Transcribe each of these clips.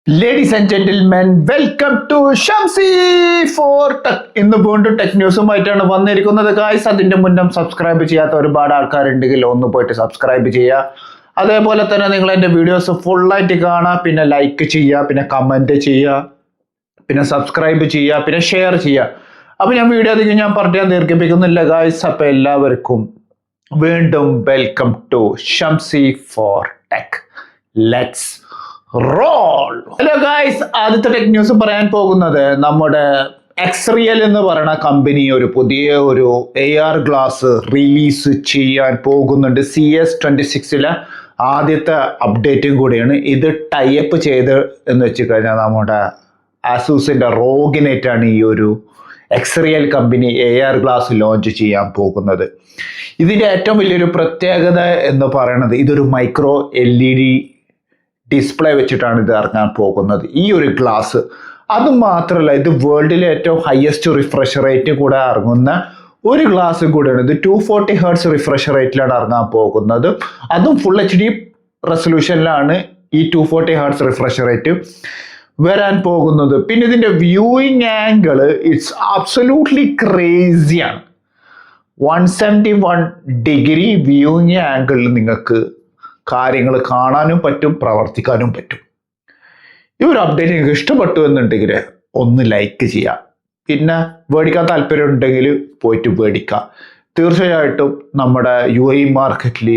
Ladies and gentlemen, welcome to Shamsi for Tech. ഇന്ന് വീണ്ടും tech ന്യൂസുമായിട്ടാണ് വന്നിരിക്കുന്നത്. ഗായ്സ്, അതിന്റെ മുന്നേ സബ്സ്ക്രൈബ് ചെയ്യാത്ത ഒരുപാട് ആൾക്കാരുണ്ടെങ്കിൽ ഒന്ന് പോയിട്ട് സബ്സ്ക്രൈബ് ചെയ്യുക. അതേപോലെ തന്നെ നിങ്ങൾ എൻ്റെ വീഡിയോസ് ഫുള്ളായിട്ട് കാണുക, പിന്നെ ലൈക്ക് ചെയ്യുക, പിന്നെ കമൻറ്റ് ചെയ്യുക, പിന്നെ സബ്സ്ക്രൈബ് ചെയ്യുക, പിന്നെ ഷെയർ ചെയ്യുക. അപ്പോൾ ഞാൻ വീഡിയോ അധികം ഞാൻ പറയാൻ ദീർഘിപ്പിക്കുന്നില്ല ഗായ്സ്. അപ്പോൾ എല്ലാവർക്കും വീണ്ടും welcome to Shamsi for tech. Let's roll. Hello guys, ആദ്യത്തെ ടെക് ന്യൂസ് പറയാൻ പോകുന്നത് നമ്മുടെ എക്സ്റിയൽ എന്ന് പറയുന്ന കമ്പനി ഒരു പുതിയ AR ഗ്ലാസ് റിലീസ് ചെയ്യാൻ പോകുന്നുണ്ട്. CS26 ആദ്യത്തെ അപ്ഡേറ്റും കൂടിയാണ്. ഇത് ടൈപ്പ് ചെയ്ത് എന്ന് വെച്ച് കഴിഞ്ഞാൽ നമ്മുടെ ആസൂസിന്റെ റോഗിനേറ്റാണ് ഈ എക്സ്റിയൽ കമ്പനി AR ഗ്ലാസ് ലോഞ്ച് ചെയ്യാൻ പോകുന്നത്. ഇതിന്റെ ഏറ്റവും വലിയൊരു പ്രത്യേകത എന്ന് പറയുന്നത് ഇതൊരു മൈക്രോ LED ഡിസ്പ്ലേ വെച്ചിട്ടാണ് ഇത് ഇറങ്ങാൻ പോകുന്നത് ഈ ഗ്ലാസ്. അതുമാത്രമല്ല, ഇത് വേൾഡിലെ ഏറ്റവും ഹയസ്റ്റ് റിഫ്രഷ് റേറ്റ് കൂടെ ഇറങ്ങുന്ന ഒരു ഗ്ലാസ് കൂടെയാണ്. ഇത് 240 Hz റിഫ്രഷ് റേറ്റിലാണ് ഇറങ്ങാൻ പോകുന്നത്. അതും ഫുൾ HD റെസൊല്യൂഷനിലാണ് ഈ 240 Hz റിഫ്രഷ് റേറ്റ് വരാൻ പോകുന്നത്. പിന്നെ ഇതിന്റെ വ്യൂയിങ് ആംഗിൾ ഇറ്റ്സ് അബ്സല്യൂട്ട്ലി ക്രേസിയാണ്. 171 ഡിഗ്രി വ്യൂയിങ് ആംഗിളിൽ നിങ്ങൾക്ക് കാര്യങ്ങൾ കാണാനും പറ്റും, പ്രവർത്തിക്കാനും പറ്റും. ഈ അപ്ഡേറ്റ് നിങ്ങൾക്ക് ഇഷ്ടപ്പെട്ടു എന്നുണ്ടെങ്കിൽ ഒന്ന് ലൈക്ക് ചെയ്യാം. പിന്നെ മേടിക്കാൻ താല്പര്യം ഉണ്ടെങ്കിൽ പോയിട്ട് മേടിക്കാം. തീർച്ചയായിട്ടും നമ്മുടെ UAE മാർക്കറ്റിൽ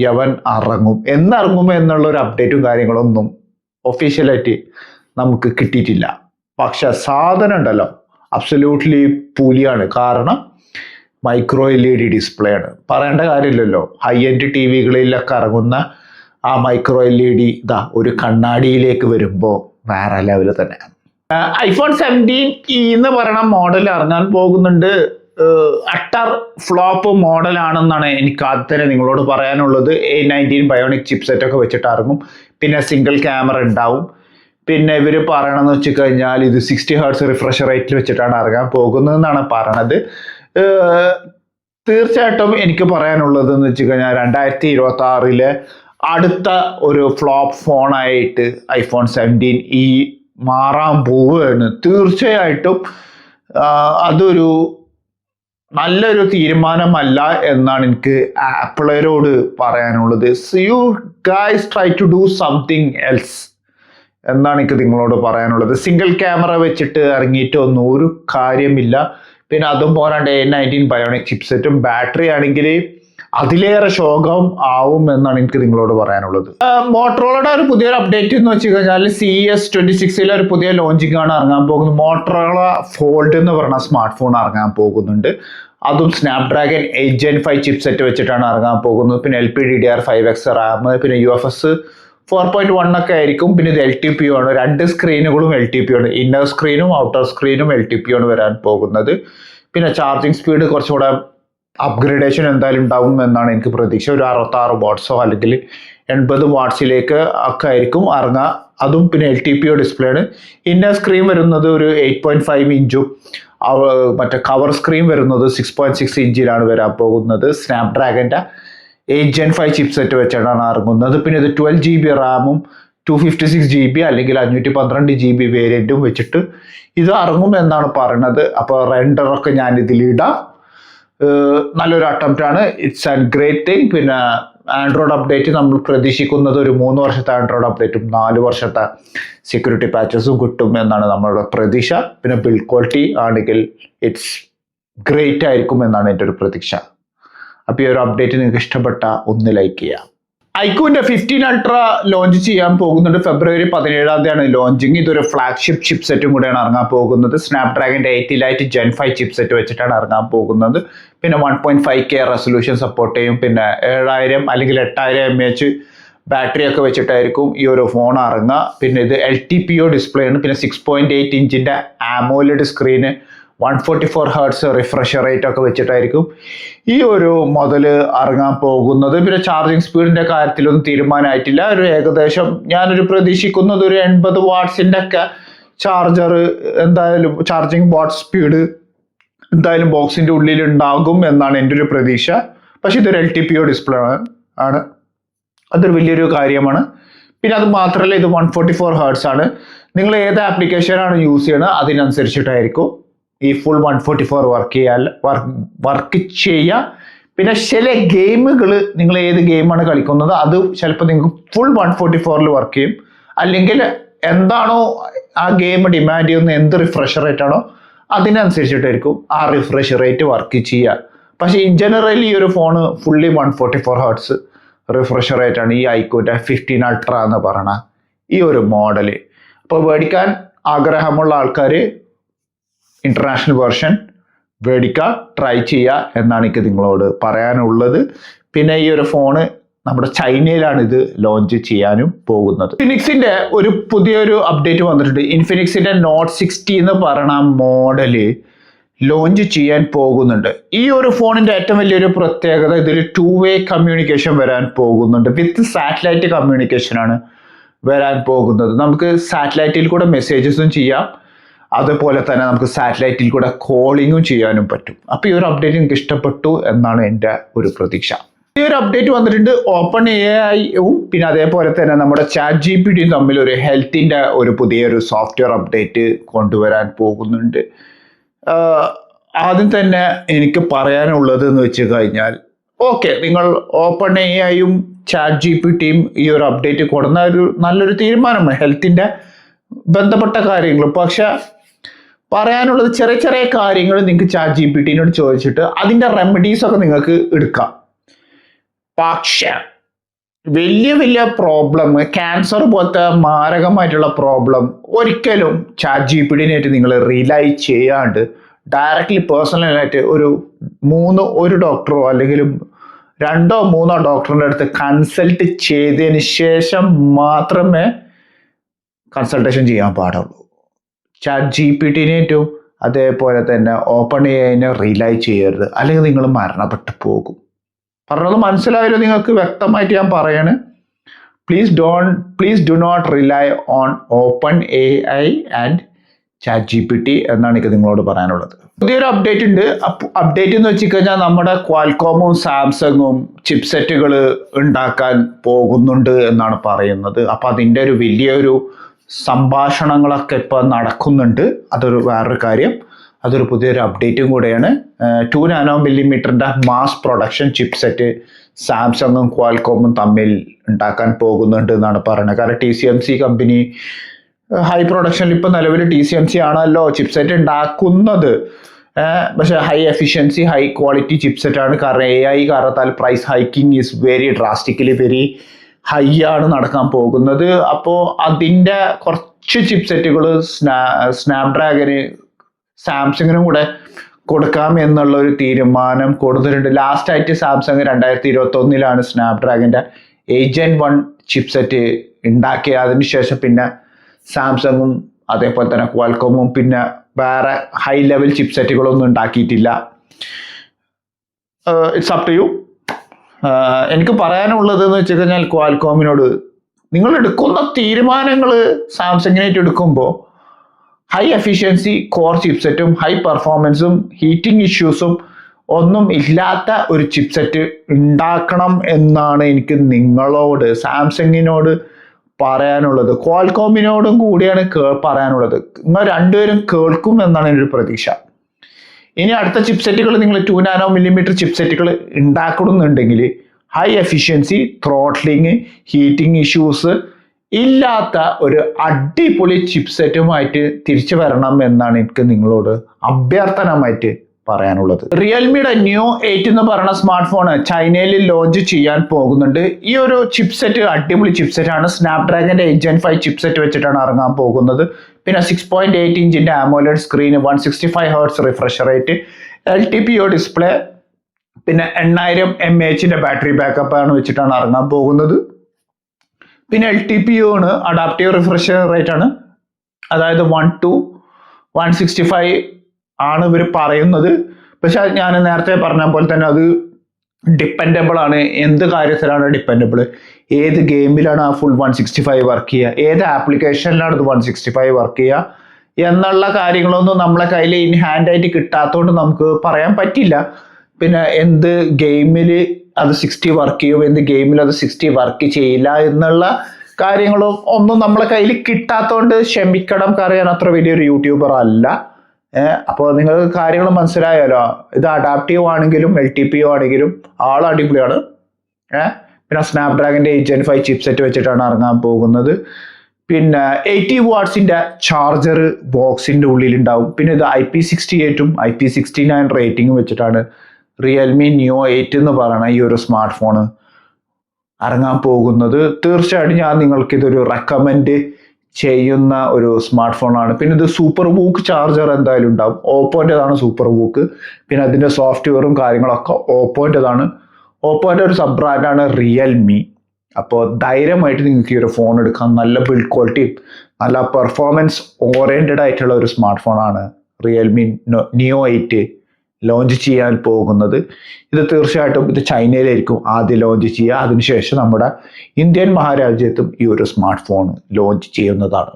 യവൻ എന്നിറങ്ങും എന്നുള്ള അപ്ഡേറ്റും കാര്യങ്ങളൊന്നും ഒഫീഷ്യലായിട്ട് നമുക്ക് കിട്ടിയിട്ടില്ല. പക്ഷെ സാധനം ഉണ്ടല്ലോ അബ്സല്യൂട്ട്ലി പുലിയാണ്. കാരണം മൈക്രോ LED ഡിസ്പ്ലേ ആണ്, പറയേണ്ട കാര്യമില്ലല്ലോ. ഹൈ എൻഡ് TV-കളിലൊക്കെ ഇറങ്ങുന്ന ആ മൈക്രോ LED ഒരു കണ്ണാടിയിലേക്ക് വരുമ്പോൾ വേറെ ലെവൽ തന്നെ. iPhone 17e എന്ന് പറയുന്ന മോഡൽ ഇറങ്ങാൻ പോകുന്നുണ്ട്. അട്ടർ ഫ്ലോപ്പ് മോഡലാണെന്നാണ് എനിക്ക് ആദ്യം നിങ്ങളോട് പറയാനുള്ളത്. A19 ബയോണിക് ചിപ്സെറ്റ് ഒക്കെ വെച്ചിട്ട് ഇറങ്ങും. പിന്നെ സിംഗിൾ ക്യാമറ ഉണ്ടാവും. പിന്നെ ഇവർ പറയണമെന്ന് വെച്ച് കഴിഞ്ഞാൽ ഇത് 60 Hz റിഫ്രഷ് റേറ്റിൽ വെച്ചിട്ടാണ് ഇറങ്ങാൻ പോകുന്നതെന്നാണ് പറയണത്. തീർച്ചയായിട്ടും എനിക്ക് പറയാനുള്ളത് എന്ന് വെച്ച് കഴിഞ്ഞാൽ 2026 അടുത്ത ഫ്ലോപ്പ് ഫോണായിട്ട് iPhone 17e മാറാൻ പോവുകയാണ്. തീർച്ചയായിട്ടും അതൊരു നല്ലൊരു തീരുമാനമല്ല എന്നാണ് എനിക്ക് ആപ്പിളരോട് പറയാനുള്ളത്. You guys try to do something else എന്നാണ് എനിക്ക് നിങ്ങളോട് പറയാനുള്ളത്. സിംഗിൾ ക്യാമറ വെച്ചിട്ട് ഇറങ്ങിയിട്ടൊന്നും ഒരു കാര്യമില്ല. പിന്നെ അതും പോരാണ്ട് A19 ബയോണിക് ചിപ്സെറ്റും ബാറ്ററി ആണെങ്കിൽ അതിലേറെ ശോകം ആവും എന്നാണ് എനിക്ക് നിങ്ങളോട് പറയാനുള്ളത്. മോട്ടറോളയുടെ പുതിയൊരു അപ്ഡേറ്റ് എന്ന് വെച്ച് കഴിഞ്ഞാൽ CS26 ഒരു പുതിയ ലോഞ്ചിങ് ആണ് ഇറങ്ങാൻ പോകുന്നത്. മോട്ടറോള ഫോൾഡ് എന്ന് പറയുന്ന സ്മാർട്ട് ഫോൺ ഇറങ്ങാൻ പോകുന്നുണ്ട്. അതും സ്നാപ്ഡ്രാഗൺ 8 Gen 5 ചിപ്സെറ്റ് വെച്ചിട്ടാണ് ഇറങ്ങാൻ പോകുന്നത്. പിന്നെ LPDDR5X RAM, പിന്നെ UFS 4.1 ഒക്കെ ആയിരിക്കും. പിന്നെ ഇത് LTPO ആണ്. 2 സ്ക്രീനുകളും LTPO ആണ്. ഇന്നർ സ്ക്രീനും ഔട്ടർ സ്ക്രീനും LTPO ആണ് വരാൻ പോകുന്നത്. പിന്നെ ചാർജിങ് സ്പീഡ് കുറച്ചുകൂടെ അപ്ഗ്രേഡേഷൻ എന്തായാലും ഉണ്ടാവും എന്നാണ് എനിക്ക് പ്രതീക്ഷ. ഒരു 66 വാട്ട്സോ അല്ലെങ്കിൽ 80 വാട്ട്സിലേക്ക് ഒക്കെ ആയിരിക്കും ഇറങ്ങുക. അതും പിന്നെ LTPO ഡിസ്പ്ലേ ആണ്. ഇന്നർ സ്ക്രീൻ വരുന്നത് ഒരു 8.5 ഇഞ്ചും മറ്റേ കവർ സ്ക്രീൻ വരുന്നത് 6.6 ഇഞ്ചിലാണ് വരാൻ പോകുന്നത്. സ്നാപ്ഡ്രാഗന്റെ 8 Gen 5 ചിപ്സെറ്റ് വെച്ചിട്ടാണ് ഇറങ്ങുന്നത്. പിന്നെ ഇത് 12 GB റാമും 256 GB അല്ലെങ്കിൽ 512 GB വേരിയന്റും വെച്ചിട്ട് ഇത് ഇറങ്ങും എന്നാണ് പറയുന്നത്. അപ്പോൾ റെൻഡറൊക്കെ ഞാൻ ഇതിലിടാം. നല്ലൊരു അറ്റംപ്റ്റ് ആണ്. It's and great thing. പിന്നെ ആൻഡ്രോയിഡ് അപ്ഡേറ്റ് നമ്മൾ പ്രതീക്ഷിക്കുന്നത് ഒരു 3 വർഷത്തെ ആൻഡ്രോയിഡ് അപ്ഡേറ്റും 4 വർഷത്തെ സെക്യൂരിറ്റി പാച്ചസും കിട്ടും എന്നാണ് നമ്മളുടെ പ്രതീക്ഷ. പിന്നെ ബിൽഡ് ക്വാളിറ്റി ആണെങ്കിൽ ഇറ്റ്സ് ഗ്രേറ്റ് ആയിരിക്കും എന്നാണ് എൻ്റെ ഒരു പ്രതീക്ഷ. അപ്പോൾ ഈ അപ്ഡേറ്റ് നിങ്ങൾക്ക് ഇഷ്ടപ്പെട്ട ഒന്ന് ലൈക്ക് ചെയ്യാം. ഐക്യൂന്റെ 15 Ultra ലോഞ്ച് ചെയ്യാൻ പോകുന്നുണ്ട്. ഫെബ്രുവരി 17 ലോഞ്ചിങ്. ഇതൊരു ഫ്ലാഗ്ഷിപ്പ് ചിപ്സെറ്റും കൂടെയാണ് ഇറങ്ങാൻ പോകുന്നത്. സ്നാപ്ഡ്രാഗന്റെ 8 Elite Gen 5 ചിപ്സെറ്റ് വെച്ചിട്ടാണ് ഇറങ്ങാൻ പോകുന്നത്. പിന്നെ 1.5K റെസൊല്യൂഷൻ സപ്പോർട്ട് ചെയ്യും. പിന്നെ 7000 അല്ലെങ്കിൽ 8000 mAh ബാറ്ററി ഒക്കെ വെച്ചിട്ടായിരിക്കും ഈ ഫോൺ ഇറങ്ങുക. പിന്നെ ഇത് LTPO ഡിസ്പ്ലേ ആണ്. പിന്നെ 6.8 ഇഞ്ചിന്റെ AMOLED screen, 144 Hz refresh rate ഒക്കെ വെച്ചിട്ടായിരിക്കും ഈ മുതൽ ഇറങ്ങാൻ പോകുന്നത്. പിന്നെ ചാർജിങ് സ്പീഡിന്റെ കാര്യത്തിലൊന്നും തീരുമാനമായിട്ടില്ല. ഏകദേശം ഞാനൊരു പ്രതീക്ഷിക്കുന്നത് ഒരു 80 വാട്ട്സിന്റെ ഒക്കെ ചാർജർ എന്തായാലും ചാർജിങ് വാട്ട് സ്പീഡ് എന്തായാലും ബോക്സിന്റെ ഉള്ളിൽ ഉണ്ടാകും എന്നാണ് എൻ്റെ ഒരു പ്രതീക്ഷ. പക്ഷെ ഇതൊരു LTPO ഡിസ്പ്ലേ ആണ്. അതൊരു വലിയൊരു കാര്യമാണ്. പിന്നെ അത് മാത്രമല്ല ഇത് 144 ഹേർട്സ് ആണ്. നിങ്ങൾ ഏത് ആപ്ലിക്കേഷനാണ് യൂസ് ചെയ്യുന്നത് അതിനനുസരിച്ചിട്ടായിരിക്കും ഈ ഫുൾ 144 വർക്ക് ചെയ്യുക. പിന്നെ ചില ഗെയിമുകൾ നിങ്ങൾ ഏത് ഗെയിമാണ് കളിക്കുന്നത് അത് ചിലപ്പോൾ നിങ്ങൾക്ക് ഫുൾ 144 വർക്ക് ചെയ്യും. അല്ലെങ്കിൽ എന്താണോ ആ ഗെയിം ഡിമാൻഡ് ചെയ്യുന്ന എന്ത് റിഫ്രഷ് റേറ്റ് ആണോ അതിനനുസരിച്ചിട്ടായിരിക്കും ആ റിഫ്രഷ് റേറ്റ് വർക്ക് ചെയ്യുക. പക്ഷേ ഇൻ ജനറൽ ഈ ഒരു phone fully 144 hertz refresh rate ആണ് ഈ ഐക്യൂൻ്റെ 15 അൾട്ര എന്ന് പറയണ ഈ ഒരു മോഡല്. അപ്പോൾ മേടിക്കാൻ ആഗ്രഹമുള്ള ആൾക്കാർ ഇന്റർനാഷണൽ വേർഷൻ മേടിക്കുക, ട്രൈ ചെയ്യുക എന്നാണ് എനിക്ക് നിങ്ങളോട് പറയാനുള്ളത്. പിന്നെ ഈ ഒരു ഫോണ് നമ്മുടെ ചൈനയിലാണ് ഇത് ലോഞ്ച് ചെയ്യാനും പോകുന്നത്. ഇൻഫിനിക്സിന്റെ ഒരു പുതിയൊരു അപ്ഡേറ്റ് വന്നിട്ടുണ്ട്. ഇൻഫിനിക്സിന്റെ നോട്ട് 60 എന്ന് പറയുന്ന മോഡല് ലോഞ്ച് ചെയ്യാൻ പോകുന്നുണ്ട്. ഈ ഒരു ഫോണിന്റെ ഏറ്റവും വലിയൊരു പ്രത്യേകത ഇതിൽ 2-വേ കമ്മ്യൂണിക്കേഷൻ വരാൻ പോകുന്നുണ്ട്. വിത്ത് സാറ്റലൈറ്റ് കമ്മ്യൂണിക്കേഷൻ ആണ് വരാൻ പോകുന്നത്. നമുക്ക് സാറ്റലൈറ്റിൽ കൂടെ മെസ്സേജസും ചെയ്യാം, അതുപോലെ തന്നെ നമുക്ക് സാറ്റലൈറ്റിൽ കൂടെ കോളിങ്ങും ചെയ്യാനും പറ്റും. അപ്പോൾ ഈ ഒരു അപ്ഡേറ്റ് എനിക്ക് ഇഷ്ടപ്പെട്ടു എന്നാണ് എൻ്റെ ഒരു പ്രതീക്ഷ. ഈ ഒരു അപ്ഡേറ്റ് വന്നിട്ടുണ്ട്. ഓപ്പൺ AI-യും പിന്നെ അതേപോലെ തന്നെ നമ്മുടെ ChatGPT-യും തമ്മിൽ ഒരു ഹെൽത്തിൻ്റെ ഒരു പുതിയൊരു സോഫ്റ്റ്വെയർ അപ്ഡേറ്റ് കൊണ്ടുവരാൻ പോകുന്നുണ്ട്. ആദ്യം തന്നെ എനിക്ക് പറയാനുള്ളത് എന്ന് വെച്ച് കഴിഞ്ഞാൽ, ഓക്കെ, നിങ്ങൾ ഓപ്പൺ AI-യും ChatGPT-യും ഈ ഒരു അപ്ഡേറ്റ് കൊടുന്ന ഒരു നല്ലൊരു തീരുമാനമാണ് ഹെൽത്തിൻ്റെ ബന്ധപ്പെട്ട കാര്യങ്ങൾ. പക്ഷെ പറയാനുള്ളത് ചെറിയ ചെറിയ കാര്യങ്ങൾ നിങ്ങൾക്ക് ChatGPT-നോട് ചോദിച്ചിട്ട് അതിൻ്റെ റെമഡീസ് ഒക്കെ നിങ്ങൾക്ക് എടുക്കാം. പക്ഷെ വലിയ വലിയ പ്രോബ്ലം, ക്യാൻസർ പോലത്തെ മാരകമായിട്ടുള്ള പ്രോബ്ലം ഒരിക്കലും ChatGPT-നായിട്ട് നിങ്ങൾ റിലൈ ചെയ്യാണ്ട് ഡയറക്റ്റ്ലി പേഴ്സണലായിട്ട് ഒരു ഡോക്ടറോ അല്ലെങ്കിൽ 2-3 ഡോക്ടറിൻ്റെ അടുത്ത് കൺസൾട്ട് ചെയ്തതിന് ശേഷം മാത്രമേ കൺസൾട്ടേഷൻ ചെയ്യാൻ പാടുള്ളൂ. ChatGPT-നായിട്ടും അതേപോലെ തന്നെ ഓപ്പൺ AI-നെ റിലൈ ചെയ്യരുത്, അല്ലെങ്കിൽ നിങ്ങൾ മരണപ്പെട്ടു പോകും. പറഞ്ഞത് മനസ്സിലായല്ലോ നിങ്ങൾക്ക്? വ്യക്തമായിട്ട് ഞാൻ പറയാണ്, please do not rely on open AI and ChatGPT എന്നാണ് എനിക്ക് നിങ്ങളോട് പറയാനുള്ളത്. പുതിയൊരു അപ്ഡേറ്റ് ഉണ്ട്. അപ്ഡേറ്റ് എന്ന് വെച്ച് കഴിഞ്ഞാൽ നമ്മുടെ ക്വാൽകോമും സാംസങ്ങും ചിപ്സെറ്റുകൾ ഉണ്ടാക്കാൻ പോകുന്നുണ്ട് എന്നാണ് പറയുന്നത്. അപ്പം അതിൻ്റെ ഒരു വലിയൊരു സംഭാഷണങ്ങളൊക്കെ ഇപ്പോൾ നടക്കുന്നുണ്ട്. അതൊരു വേറൊരു കാര്യം. അതൊരു പുതിയൊരു അപ്ഡേറ്റും കൂടെയാണ്. 2 നാനോമില്ലിമീറ്ററിൻ്റെ മാസ് പ്രൊഡക്ഷൻ ചിപ്സെറ്റ് സാംസങ്ങും ക്വാൽകോമും തമ്മിൽ ഉണ്ടാക്കാൻ പോകുന്നുണ്ട് എന്നാണ് പറയുന്നത്. കാരണം TSMC കമ്പനി ഹൈ പ്രൊഡക്ഷനിൽ ഇപ്പോൾ നിലവിൽ TSMC ആണല്ലോ ചിപ്സെറ്റ് ഉണ്ടാക്കുന്നത്. പക്ഷേ high efficiency high quality chipset ആണ്. കാരണം AI കാരണത്താൽ price hiking is very drastically very high ആണ് നടക്കാൻ പോകുന്നത്. അപ്പോൾ അതിൻ്റെ കുറച്ച് ചിപ്സെറ്റുകൾ സ്നാപ്ഡ്രാഗന് സാംസങ്ങിനും കൂടെ കൊടുക്കാം എന്നുള്ള ഒരു തീരുമാനം കൊടുത്തിട്ടുണ്ട്. ലാസ്റ്റായിട്ട് സാംസങ് 2021 സ്നാപ്ഡ്രാഗൻ്റെ 8 Gen 1 ചിപ്സെറ്റ് ഉണ്ടാക്കിയ. അതിനുശേഷം പിന്നെ സാംസങ്ങും അതേപോലെ തന്നെ ക്വാൽകോമും പിന്നെ വേറെ ഹൈ ലെവൽ ചിപ്സെറ്റുകളൊന്നും ഉണ്ടാക്കിയിട്ടില്ല. It's up to you. എനിക്ക് പറയാനുള്ളത് എന്ന് വെച്ച് കഴിഞ്ഞാൽ, ക്വാൽകോമിനോട് നിങ്ങൾ എടുക്കുന്ന തീരുമാനങ്ങൾ സാംസങ്ങിനായിട്ട് എടുക്കുമ്പോൾ ഹൈ എഫിഷ്യൻസി കോർ ചിപ്സെറ്റും ഹൈ പെർഫോമൻസും ഹീറ്റിംഗ് ഇഷ്യൂസും ഒന്നും ഇല്ലാത്ത ഒരു ചിപ്സെറ്റ് ഉണ്ടാക്കണം എന്നാണ് എനിക്ക് നിങ്ങളോട് സാംസങ്ങിനോട് പറയാനുള്ളത്. ക്വാൽകോമിനോടും കൂടിയാണ് പറയാനുള്ളത്. നിങ്ങൾ രണ്ടുപേരും കേൾക്കും എന്നാണ് എൻ്റെ ഒരു പ്രതീക്ഷ. ഇനി അടുത്ത ചിപ്സെറ്റുകൾ നിങ്ങൾ 2 നാനോമില്ലിമീറ്റർ ചിപ്സെറ്റുകൾ ഉണ്ടാക്കണമെന്നുണ്ടെങ്കിൽ high efficiency, throttling, heating issues ഇല്ലാത്ത ഒരു അടിപൊളി ചിപ്സെറ്റുമായിട്ട് തിരിച്ചു വരണം എന്നാണ് എനിക്ക് നിങ്ങളോട് അഭ്യർത്ഥനമായിട്ട് പറയാനുള്ളത്. റിയൽമിയുടെ Neo 8 എന്ന് പറയുന്ന സ്മാർട്ട് ഫോൺ ചൈനയിൽ ലോഞ്ച് ചെയ്യാൻ പോകുന്നുണ്ട്. ഈ ഒരു ചിപ്സെറ്റ് അടിപൊളി ചിപ്സെറ്റ് ആണ്. സ്നാപ്ഡ്രാഗന്റെ 8 Gen 5 ചിപ്സെറ്റ് വെച്ചിട്ടാണ് ഇറങ്ങാൻ പോകുന്നത്. പിന്നെ 6.8 ഇഞ്ചിന്റെ AMOLED screen, 165 hertz refresh rate, LTPO display, പിന്നെ 8000 mAh ബാറ്ററി ബാക്കപ്പ് ആണ് വെച്ചിട്ടാണ് ഇറങ്ങാൻ പോകുന്നത്. പിന്നെ LTPO ആണ്, അഡാപ്റ്റീവ് റിഫ്രഷ് റേറ്റ് ആണ്. അതായത് 1 to 165 ആണ് ഇവർ പറയുന്നത്. പക്ഷെ ഞാൻ നേരത്തെ പറഞ്ഞ പോലെ തന്നെ അത് ഡിപ്പെൻഡബിൾ ആണ്. എന്ത് കാര്യത്തിലാണ് ഡിപ്പെൻഡബിൾ? ഏത് ഗെയിമിലാണ് ആ ഫുൾ 165 വർക്ക് ചെയ്യുക, ഏത് ആപ്ലിക്കേഷനിലാണ് ഇത് 165 വർക്ക് ചെയ്യുക എന്നുള്ള കാര്യങ്ങളൊന്നും നമ്മളെ കയ്യിൽ ഇൻ ഹാൻഡായിട്ട് കിട്ടാത്തതുകൊണ്ട് നമുക്ക് പറയാൻ പറ്റില്ല. പിന്നെ എന്ത് ഗെയിമിൽ അത് 60 വർക്ക് ചെയ്യും, എന്ത് ഗെയിമിൽ അത് 60 വർക്ക് ചെയ്യില്ല എന്നുള്ള കാര്യങ്ങളും ഒന്നും നമ്മളെ കയ്യിൽ കിട്ടാത്തതുകൊണ്ട് ക്ഷമിക്കണം. കാരണം അത്ര വലിയൊരു യൂട്യൂബർ അല്ല. അപ്പോൾ നിങ്ങൾക്ക് കാര്യങ്ങൾ മനസ്സിലായാലോ. ഇത് അഡാപ്റ്റീവ് ആണെങ്കിലും LTPO ആണെങ്കിലും അടിപൊളിയാണ്. പിന്നെ സ്നാപ്ഡ്രാഗന്റെ 8 Gen 5 ചിപ്സെറ്റ് വെച്ചിട്ടാണ് ഇറങ്ങാൻ പോകുന്നത്. പിന്നെ 80 വാട്ട്സിന്റെ ചാർജർ ബോക്സിന്റെ ഉള്ളിലുണ്ടാവും. പിന്നെ ഇത് IP68 IP69 റേറ്റിംഗും വെച്ചിട്ടാണ് റിയൽമി Neo 8 എന്ന് പറയുന്ന ഈ ഒരു സ്മാർട്ട് ഫോൺ ഇറങ്ങാൻ പോകുന്നത്. തീർച്ചയായിട്ടും ഞാൻ നിങ്ങൾക്ക് ഇതൊരു റെക്കമെൻഡ് ചെയ്യുന്ന ഒരു സ്മാർട്ട് ഫോണാണ്. പിന്നെ ഇത് സൂപ്പർ ബൂക്ക് ചാർജർ എന്തായാലും ഉണ്ടാവും. ഓപ്പോൻ്റെതാണ് സൂപ്പർ ബൂക്ക്. പിന്നെ അതിന്റെ സോഫ്റ്റ്വെയറും കാര്യങ്ങളൊക്കെ ഓപ്പോൻ്റെതാണ്. ഓപ്പോൻ്റെ ഒരു സബ് ബ്രാൻഡാണ് റിയൽമി. അപ്പോൾ ധൈര്യമായിട്ട് നിങ്ങൾക്ക് ഈ ഒരു ഫോൺ എടുക്കാം. നല്ല ബിൽഡ് ക്വാളിറ്റിയും നല്ല പെർഫോമൻസ് ഓറിയന്റഡ് ആയിട്ടുള്ള ഒരു സ്മാർട്ട് ഫോണാണ് റിയൽമി Neo 8 ലോഞ്ച് ചെയ്യാൻ പോകുന്നത്. ഇത് തീർച്ചയായിട്ടും ഇത് ചൈനയിലായിരിക്കും ആദ്യം ലോഞ്ച് ചെയ്യുക. അതിനുശേഷം നമ്മുടെ ഇന്ത്യൻ മഹാരാജ്യത്തും ഈ ഒരു സ്മാർട്ട് ഫോൺ ലോഞ്ച് ചെയ്യുന്നതാണ്.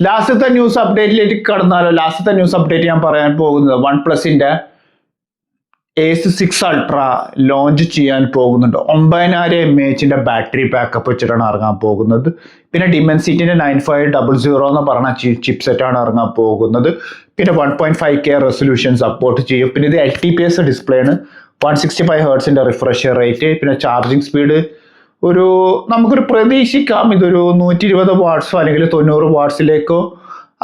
ലാസ്റ്റത്തെ ന്യൂസ് അപ്ഡേറ്റിലേക്ക് കടന്നാലോ. ലാസ്റ്റത്തെ ന്യൂസ് അപ്ഡേറ്റ് ഞാൻ പറയാൻ പോകുന്നത് OnePlusന്റെ Ace 6 Ultra ലോഞ്ച് ചെയ്യാൻ പോകുന്നുണ്ട്. 9000 mAh ബാറ്ററി ബാക്കപ്പ് വെച്ചിട്ടാണ് ഇറങ്ങാൻ പോകുന്നത്. പിന്നെ Dimensityന്റെ 9500 എന്ന് പറഞ്ഞ ചിപ്സെറ്റാണ് ഇറങ്ങാൻ പോകുന്നത്. പിന്നെ 1.5K റെസൊല്യൂഷൻ സപ്പോർട്ട് ചെയ്യും. പിന്നെ ഇത് LTPS ഡിസ്പ്ലേ ആണ്. 165 Hz റിഫ്രഷ് റേറ്റ്. പിന്നെ ചാർജിങ് സ്പീഡ് നമുക്കൊരു പ്രതീക്ഷിക്കാം ഇതൊരു 120 വാട്ട്സോ അല്ലെങ്കിൽ 90 വാട്ട്സിലേക്കോ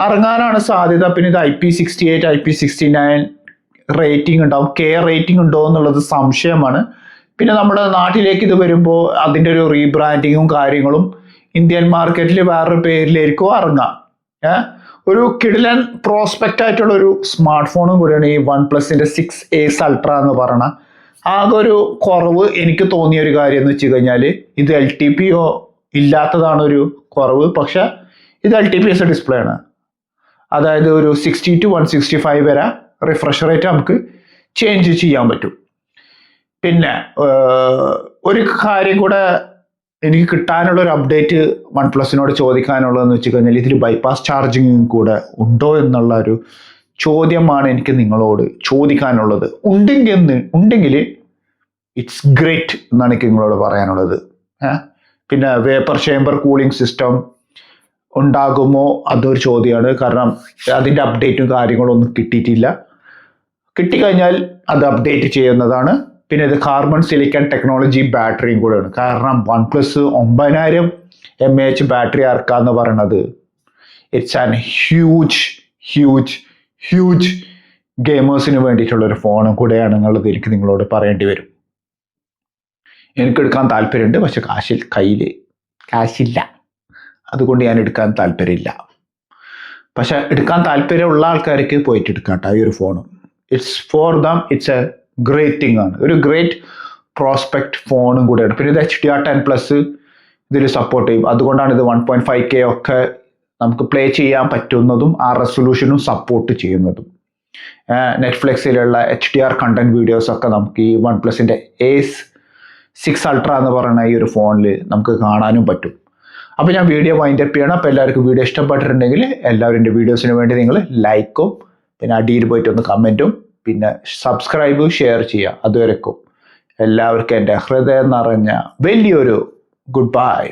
ഇറങ്ങാനാണ് സാധ്യത. പിന്നെ ഇത് IP68 IP69 റേറ്റിംഗ് ഉണ്ടാവും. K റേറ്റിംഗ് ഉണ്ടോ എന്നുള്ളത് സംശയമാണ്. പിന്നെ നമ്മുടെ നാട്ടിലേക്ക് ഇത് വരുമ്പോൾ അതിൻ്റെ ഒരു റീബ്രാൻഡിങ്ങും കാര്യങ്ങളും ഇന്ത്യൻ മാർക്കറ്റിൽ വേറൊരു പേരിലായിരിക്കും ഇറങ്ങാം. ഒരു കിടിലൻ പ്രോസ്പെക്റ്റ് ആയിട്ടുള്ള ഒരു സ്മാർട്ട് ഫോണും കൂടിയാണ് ഈ OnePlusന്റെ 6 Ace Ultra എന്ന് പറഞ്ഞ. ആകെ ഒരു കുറവ് എനിക്ക് തോന്നിയ ഒരു കാര്യം എന്ന് വെച്ച് കഴിഞ്ഞാൽ ഇത് LTPO ഇല്ലാത്തതാണ് ഒരു കുറവ്. പക്ഷെ ഇത് LTPS ഡിസ്പ്ലേ ആണ്. അതായത് ഒരു 60 to 165 വരെ റിഫ്രഷ് റേറ്റ് നമുക്ക് ചേഞ്ച് ചെയ്യാൻ പറ്റും. പിന്നെ ഒരു കാര്യം കൂടെ എനിക്ക് കിട്ടാനുള്ള ഒരു അപ്ഡേറ്റ് OnePlusനോട് ചോദിക്കാനുള്ളതെന്ന് വെച്ച് കഴിഞ്ഞാൽ ഇതിൽ ബൈപ്പാസ് ചാർജിങ് കൂടെ ഉണ്ടോ എന്നുള്ള ഒരു ചോദ്യമാണ് എനിക്ക് നിങ്ങളോട് ചോദിക്കാനുള്ളത്. ഉണ്ടെങ്കിൽ ഇറ്റ്സ് ഗ്രേറ്റ് എന്നാണ് എനിക്ക് നിങ്ങളോട് പറയാനുള്ളത്. പിന്നെ വേപ്പർ ചേമ്പർ കൂളിംഗ് സിസ്റ്റം ഉണ്ടാകുമോ അതൊരു ചോദ്യമാണ്. കാരണം അതിൻ്റെ അപ്ഡേറ്റും കാര്യങ്ങളും ഒന്നും കിട്ടിയിട്ടില്ല. കിട്ടിക്കഴിഞ്ഞാൽ അത് അപ്ഡേറ്റ് ചെയ്യുന്നതാണ്. പിന്നെ ഇത് കാർബൺ സിലിക്കൺ ടെക്നോളജി ബാറ്ററിയും കൂടെയാണ്. കാരണം OnePlus 9000 mAh ബാറ്ററി ഇറക്കാന്ന് പറയുന്നത് ഇറ്റ്സ് ആൻ ഹ്യൂജ് ഗെയിമേഴ്സിന് വേണ്ടിയിട്ടുള്ള ഒരു ഫോണും കൂടെയാണ് എന്നുള്ളത് എനിക്ക് നിങ്ങളോട് പറയേണ്ടി വരും. എനിക്ക് എടുക്കാൻ താല്പര്യമുണ്ട്. പക്ഷെ കയ്യിൽ കാശില്ല. അതുകൊണ്ട് ഞാൻ എടുക്കാൻ താല്പര്യമില്ല. പക്ഷെ എടുക്കാൻ താല്പര്യമുള്ള ആൾക്കാർക്ക് പോയിട്ട് എടുക്കാം കേട്ടോ ഈ ഒരു phone. It's for them. It's A great thing ആണ്. ഒരു ഗ്രേറ്റ് പ്രോസ്പെക്റ്റ് ഫോണും കൂടെയാണ്. പിന്നെ ഇത് HDR10+ ഇതിൽ സപ്പോർട്ട് ചെയ്യും. അതുകൊണ്ടാണ് ഇത് 1.5K ഒക്കെ നമുക്ക് പ്ലേ ചെയ്യാൻ പറ്റുന്നതും ആ റെസൊല്യൂഷനും സപ്പോർട്ട് ചെയ്യുന്നതും. നെറ്റ്ഫ്ലിക്സിലുള്ള HDR കണ്ടന്റ് വീഡിയോസ് ഒക്കെ നമുക്ക് ഈ OnePlusന്റെ Ace 6 Ultra എന്ന് പറയുന്ന ഈ ഒരു ഫോണിൽ നമുക്ക് കാണാനും പറ്റും. അപ്പോൾ ഞാൻ വീഡിയോ വൈൻഡപ്പ് ചെയ്യണം. അപ്പോൾ എല്ലാവർക്കും വീഡിയോ ഇഷ്ടപ്പെട്ടിട്ടുണ്ടെങ്കിൽ എല്ലാവരും എൻ്റെ വീഡിയോസിന് വേണ്ടി നിങ്ങൾ ലൈക്കും പിന്നെ അടിയിൽ പോയിട്ട് ഒന്ന് കമൻറ്റും പിന്നെ സബ്സ്ക്രൈബ് ഷെയർ ചെയ്യുക. അതുവരെക്കും എല്ലാവർക്കും എൻ്റെ ഹൃദയം നിറഞ്ഞ വലിയൊരു ഗുഡ് ബൈ.